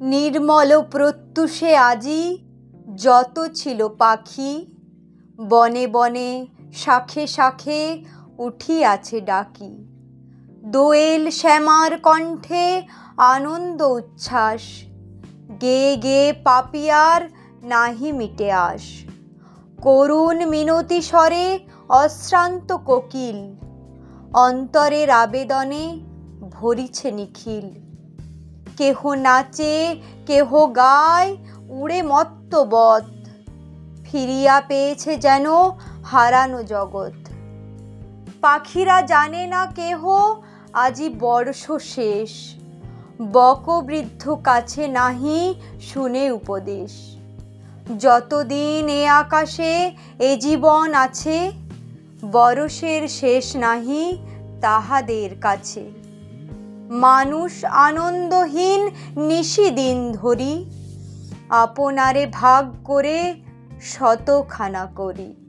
নির্মল প্রত্যুষে আজি যত ছিল পাখি, বনে বনে শাখে শাখে উঠিয়াছে ডাকি। দোয়েল শ্যামার কণ্ঠে আনন্দ উচ্ছ্বাস, গেয়ে গেয়ে পাপিয়ার নাহি মিটে আস। করুণ মিনতি স্বরে অশ্রান্ত কোকিল, অন্তরের আবেদনে ভরিছে নিখিল। কেহ নাচে কেহ গায় উড়ে মত্ত বৎ, ফিরিয়া পেয়েছে যেন হারানো জগৎ। পাখিরা জানে না কেহ আজি বর্ষ শেষ, বকবৃদ্ধ কাছে নাহি শুনে উপদেশ। যতদিন এ আকাশে এ জীবন আছে, বরষের শেষ নাহি তাহাদের কাছে। মানুষ আনন্দহীন নিশিদিন ধরি, আপনারে ভাগ করে শতখানা করি।